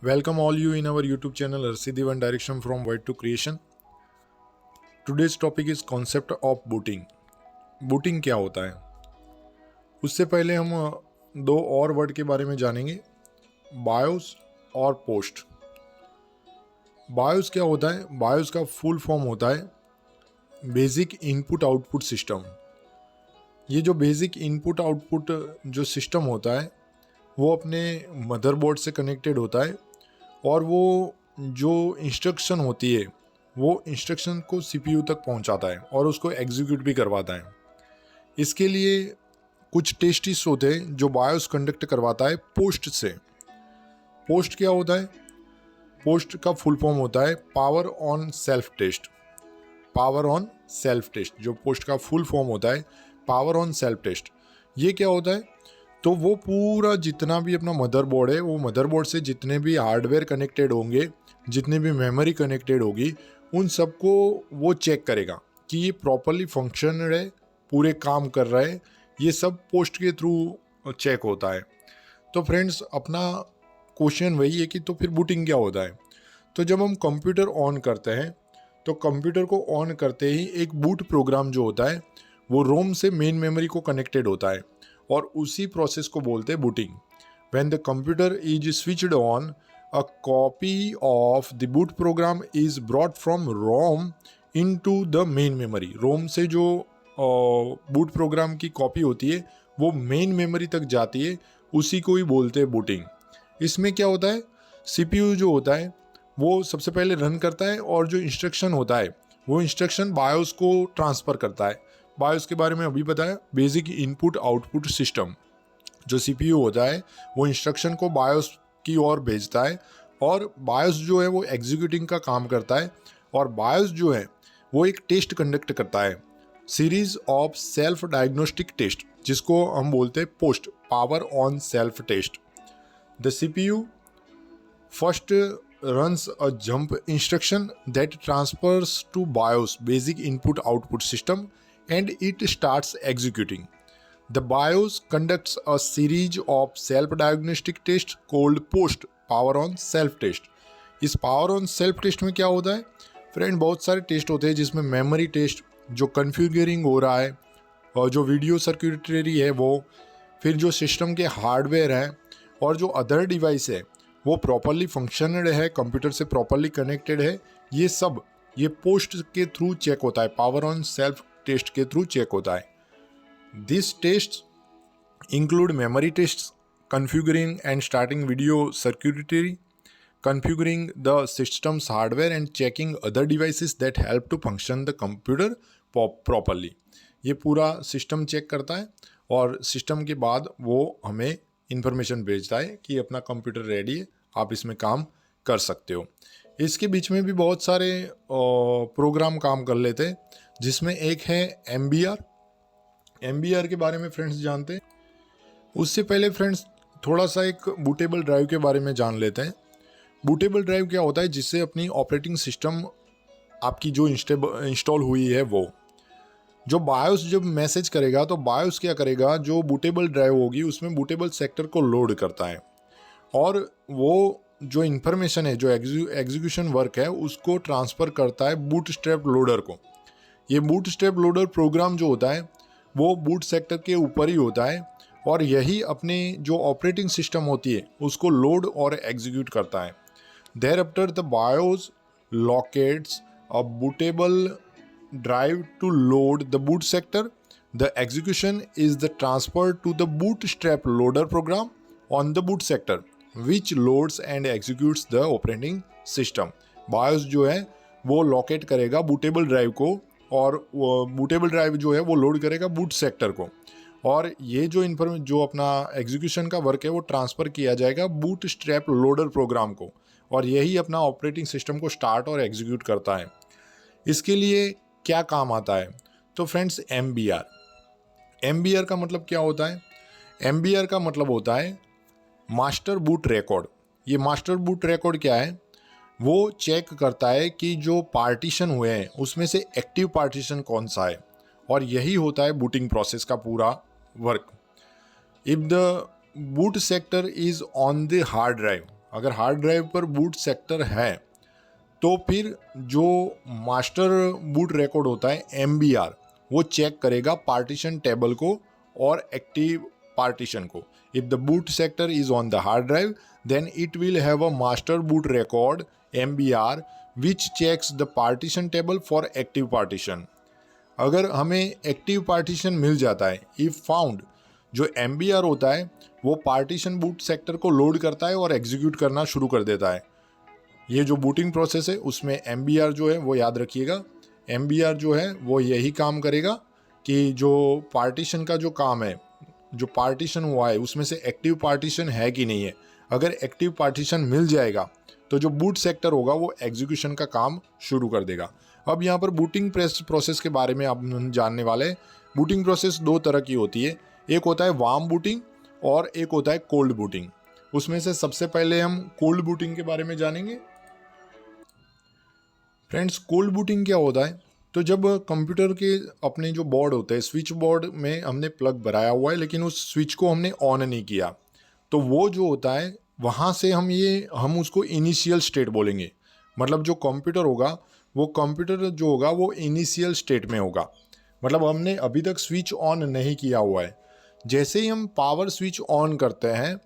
Welcome all you in our YouTube channel Arsidiv and Direction from Void to Creation. Today's topic is concept of booting. Booting क्या होता है? उससे पहले हम दो और वर्ड के बारे में जानेंगे, बायोस और पोस्ट। बायोस क्या होता है? बायोस का फुल फॉर्म होता है बेसिक इनपुट आउटपुट सिस्टम। ये जो बेसिक इनपुट आउटपुट जो सिस्टम होता है वो अपने मदरबोर्ड से कनेक्टेड होता है और वो जो इंस्ट्रक्शन होती है वो इंस्ट्रक्शन को सीपीयू तक पहुंचाता है और उसको एग्जीक्यूट भी करवाता है। इसके लिए कुछ टेस्टिस होते हैं जो बायोस कंडक्ट करवाता है पोस्ट से। पोस्ट क्या होता है? पोस्ट का फुल फॉर्म होता है power on self test. Power on self test, जो पोस्ट का फुल फॉर्म होता है पावर ऑन सेल्फ टेस्ट। ये क्या होता है? तो वो पूरा जितना भी अपना मदरबोर्ड है, वो मदरबोर्ड से जितने भी हार्डवेयर कनेक्टेड होंगे, जितने भी मेमोरी कनेक्टेड होगी, उन सबको वो चेक करेगा कि ये प्रॉपरली फंक्शन है, पूरे काम कर रहा है। ये सब पोस्ट के थ्रू चेक होता है। तो फ्रेंड्स, अपना क्वेश्चन वही है कि तो फिर बूटिंग क्या होता है? तो जब हम कंप्यूटर ऑन करते हैं तो कंप्यूटर को ऑन करते ही एक बूट प्रोग्राम जो होता है वो रोम से मेन मेमोरी को कनेक्टेड होता है और उसी प्रोसेस को बोलते हैं booting. When the computer is switched on, a copy of the boot program is brought from ROM into the main memory. ROM से जो बूट प्रोग्राम की कॉपी होती है वो मेन मेमोरी तक जाती है, उसी को ही बोलते हैं बूटिंग। इसमें क्या होता है? सीपीयू जो होता है वो सबसे पहले रन करता है और जो इंस्ट्रक्शन होता है वो इंस्ट्रक्शन बायोस को ट्रांसफ़र करता है। बायोस के बारे में अभी बताया, बेसिक इनपुट आउटपुट सिस्टम। जो सीपीयू होता है वो इंस्ट्रक्शन को बायोस की ओर भेजता है और बायोस जो है वो एग्जीक्यूटिंग का काम करता है और बायोस जो है वो एक टेस्ट कंडक्ट करता है, series of self diagnostic test, जिसको हम बोलते हैं POST, power on self test. The CPU first runs a jump instruction that transfers to BIOS, basic input output system, and it starts executing. The BIOS conducts a series of self-diagnostic tests called post, power on self test. इस power on self test में क्या होता है? Friend, बहुत सारे test होते हैं जिसमें मेमोरी टेस्ट, जो कन्फ्यूगरिंग हो रहा है, और जो वीडियो सर्किटरी है वो, फिर जो सिस्टम के हार्डवेयर हैं और जो अदर डिवाइस है वो प्रॉपरली फंक्शनड है, कंप्यूटर से प्रॉपरली कनेक्टेड है, ये सब ये पोस्ट के थ्रू चेक होता है, पावर ऑन सेल्फ टेस्ट के थ्रू चेक होता है। This test include memory test, configuring and starting video circuitry, configuring the systems hardware and checking other devices that help to function the computer properly. ये पूरा system check करता है और system के बाद वो हमें इन्फॉर्मेशन भेजता है कि अपना कंप्यूटर रेडी है, आप इसमें काम कर सकते हो। इसके बीच में भी बहुत सारे प्रोग्राम काम कर लेते हैं, जिसमें एक है MBR। MBR के बारे में फ्रेंड्स जानते हैं। उससे पहले फ्रेंड्स थोड़ा सा एक बूटेबल ड्राइव के बारे में जान लेते हैं। बूटेबल ड्राइव क्या होता है? जिससे अपनी ऑपरेटिंग सिस्टम आपकी जो इंस्टॉल हुई है वो, जो बायोस जब मैसेज करेगा तो बायोस क्या करेगा, जो बूटेबल ड्राइव होगी उसमें बूटेबल सेक्टर को लोड करता है और वो जो इन्फॉर्मेशन है, जो एग्जीक्यूशन वर्क है, उसको ट्रांसफ़र करता है बूटस्ट्रैप लोडर को। ये बूटस्ट्रैप लोडर प्रोग्राम जो होता है वो बूट सेक्टर के ऊपर ही होता है और यही अपने जो ऑपरेटिंग सिस्टम होती है उसको लोड और एग्जीक्यूट करता है। Thereafter the BIOS locates a bootable drive to load the boot sector. The execution is the transfer to the bootstrap loader program on the boot sector, which loads and executes the operating system. BIOS जो है वो locate करेगा bootable drive को और bootable drive जो है वो load करेगा बूट सेक्टर को और ये जो अपना एग्जीक्यूशन का वर्क है वो ट्रांसफ़र किया जाएगा बूटस्ट्रैप लोडर प्रोग्राम को और यही अपना ऑपरेटिंग सिस्टम को स्टार्ट और एग्जीक्यूट करता है। इसके लिए क्या काम आता है? तो फ्रेंड्स, MBR का मतलब क्या होता है? MBR का मतलब होता है मास्टर बूट रिकॉर्ड। ये मास्टर बूट रिकॉर्ड क्या है? वो चेक करता है कि जो पार्टीशन हुए हैं उसमें से एक्टिव पार्टीशन कौन सा है और यही होता है बूटिंग प्रोसेस का पूरा work. If the boot sector is on the hard drive, अगर हार्ड ड्राइव पर बूट सेक्टर है तो फिर जो मास्टर बूट रिकॉर्ड होता है MBR, वो चेक करेगा पार्टीशन टेबल को और एक्टिव पार्टीशन को. If the boot sector is on the hard drive then it will have a master boot record MBR which checks the partition table for active partition. अगर हमें active partition मिल जाता है, if found, जो MBR होता है वो partition boot sector को load करता है और एग्जीक्यूट करना शुरू कर देता है. ये जो बूटिंग प्रोसेस है उसमें MBR जो है वो याद रखिएगा, MBR जो है वो यही काम करेगा कि जो पार्टीशन का जो काम है, जो पार्टीशन हुआ है उसमें से एक्टिव पार्टीशन है कि नहीं है. अगर एक्टिव पार्टीशन मिल जाएगा तो जो बूट सेक्टर होगा वो एग्जीक्यूशन का काम शुरू कर देगा. अब यहाँ पर बूटिंग प्रोसेस के बारे में आप जानने वाले हैं. बूटिंग प्रोसेस दो तरह की होती है, एक होता है वार्म बूटिंग और एक होता है कोल्ड बूटिंग. उसमें से सबसे पहले हम कोल्ड बूटिंग के बारे में जानेंगे. फ्रेंड्स, कोल्ड बूटिंग क्या होता है? तो जब कंप्यूटर के अपने जो बोर्ड होते हैं, स्विच बोर्ड में हमने प्लग भराया हुआ है लेकिन उस स्विच को हमने ऑन नहीं किया, तो वो जो होता है वहाँ से हम उसको इनिशियल स्टेट बोलेंगे. मतलब जो कंप्यूटर होगा वो कंप्यूटर जो होगा वो इनिशियल स्टेट में होगा. मतलब हमने अभी तक स्विच ऑन नहीं किया हुआ है. जैसे ही हम पावर स्विच ऑन करते हैं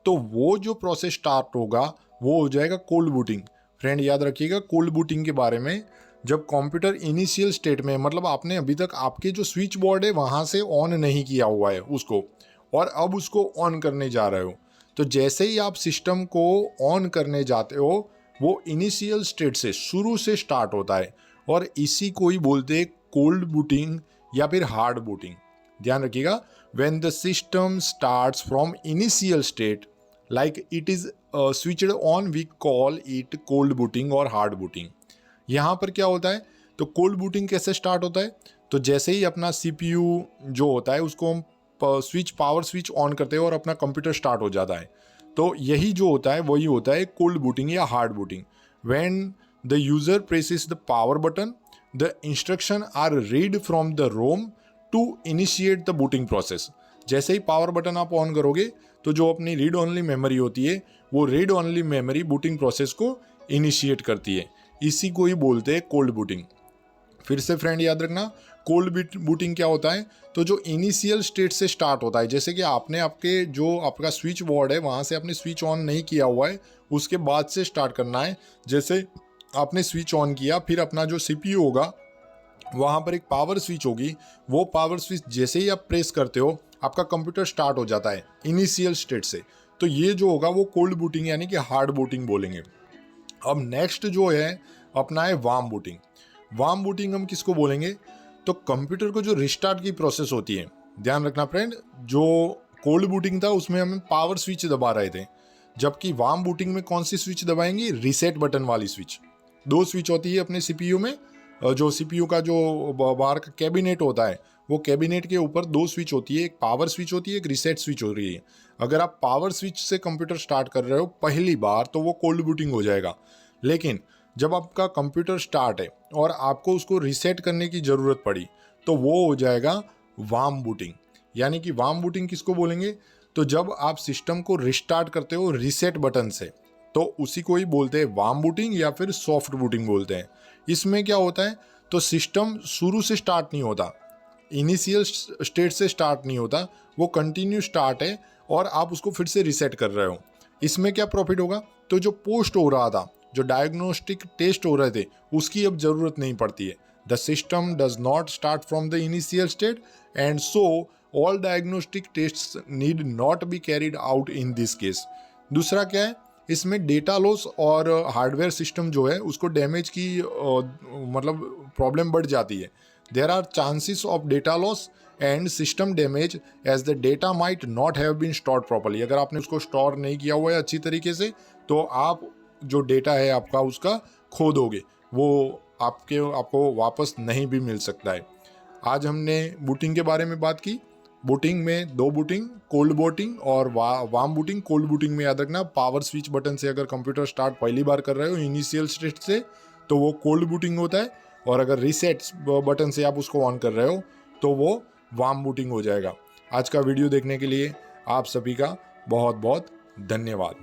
तो वो जो प्रोसेस स्टार्ट होगा वो हो जाएगा कोल्ड बूटिंग. फ्रेंड याद रखिएगा कोल्ड बूटिंग के बारे में, जब कंप्यूटर इनिशियल स्टेट में, मतलब आपने अभी तक आपके जो स्विच बोर्ड है वहाँ से ऑन नहीं किया हुआ है उसको, और अब उसको ऑन करने जा रहे हो, तो जैसे ही आप सिस्टम को ऑन करने जाते हो वो इनिशियल स्टेट से, शुरू से स्टार्ट होता है, और इसी को ही बोलते हैं कोल्ड बूटिंग या फिर हार्ड बूटिंग. ध्यान रखिएगा, when the system starts from initial state like it is switched on, we call it cold booting और हार्ड बूटिंग. यहाँ पर क्या होता है, तो कोल्ड बूटिंग कैसे स्टार्ट होता है, तो जैसे ही अपना CPU जो होता है उसको हम पावर स्विच ऑन करते हैं और अपना कंप्यूटर स्टार्ट हो जाता है, तो यही जो होता है वही होता है कोल्ड बूटिंग या hard booting. When the user presses the power button the instruction are read from the ROM to initiate the booting process. जैसे ही पावर बटन आप ऑन करोगे तो जो अपनी रीड ओनली मेमोरी होती है वो read only memory booting process को इनिशिएट करती है. इसी को ही बोलते हैं कोल्ड बूटिंग. फिर से फ्रेंड याद रखना, कोल्ड बूटिंग क्या होता है, तो जो इनिशियल स्टेट से स्टार्ट होता है, जैसे कि आपने आपका स्विच बोर्ड है वहाँ से आपने स्विच ऑन नहीं किया हुआ है, उसके बाद से स्टार्ट करना है. जैसे आपने स्विच ऑन किया, फिर अपना जो CPU होगा वहाँ पर एक पावर स्विच होगी, वो पावर स्विच जैसे ही आप प्रेस करते हो आपका कंप्यूटर स्टार्ट हो जाता है इनिशियल स्टेट से. तो ये जो होगा वो कोल्ड बूटिंग यानी कि हार्ड बूटिंग बोलेंगे. अब नेक्स्ट जो है अपना है वार्म बूटिंग. वार्म बूटिंग हम किसको बोलेंगे, तो कंप्यूटर को जो रिस्टार्ट की प्रोसेस होती है. ध्यान रखना फ्रेंड, जो कोल्ड बूटिंग था उसमें हम पावर स्विच दबा रहे थे, जबकि वार्म बूटिंग में कौन सी स्विच दबाएंगे, रीसेट बटन वाली स्विच. दो स्विच होती है अपने CPU में, जो CPU का जो बाहर का कैबिनेट होता है वो कैबिनेट के ऊपर दो स्विच होती है, एक पावर स्विच होती है, एक रीसेट स्विच हो रही है. अगर आप पावर स्विच से कंप्यूटर स्टार्ट कर रहे हो पहली बार तो वो कोल्ड बूटिंग हो जाएगा, लेकिन जब आपका कंप्यूटर स्टार्ट है और आपको उसको रीसेट करने की ज़रूरत पड़ी तो वो हो जाएगा वार्म बूटिंग. यानी कि वार्म बूटिंग किसको बोलेंगे, तो जब आप सिस्टम को रिस्टार्ट करते हो रीसेट बटन से, तो उसी को ही बोलते हैं वार्म बूटिंग या फिर सॉफ्ट बूटिंग बोलते हैं. इसमें क्या होता है, तो सिस्टम शुरू से स्टार्ट नहीं होता, इनिशियल स्टेट से स्टार्ट नहीं होता, वो कंटिन्यू स्टार्ट है और आप उसको फिर से रीसेट कर रहे हो. इसमें क्या प्रॉफिट होगा, तो जो पोस्ट हो रहा था, जो डायग्नोस्टिक टेस्ट हो रहे थे, उसकी अब ज़रूरत नहीं पड़ती है. The system does not start from the initial state and so all diagnostic test need not be carried out in this case. दूसरा क्या है, इसमें डेटा लॉस और हार्डवेयर सिस्टम जो है उसको डैमेज की मतलब प्रॉब्लम बढ़ जाती है. There are chances of data loss and system damage as the data might not have been stored properly. अगर आपने उसको स्टोर नहीं किया हुआ है अच्छी तरीके से तो आप जो डेटा है आपका उसका खो दोगे, वो आपको वापस नहीं भी मिल सकता है. आज हमने बूटिंग के बारे में बात की. बूटिंग में दो बूटिंग, कोल्ड बूटिंग और वार्म बूटिंग. कोल्ड बूटिंग में याद रखना पावर स्विच बटन से अगर कंप्यूटर स्टार्ट पहली बार कर रहे हो इनिशियल स्टेट से तो वो कोल्ड बूटिंग होता है, और अगर रीसेट बटन से आप उसको ऑन कर रहे हो तो वो वार्म बूटिंग हो जाएगा. आज का वीडियो देखने के लिए आप सभी का बहुत बहुत धन्यवाद.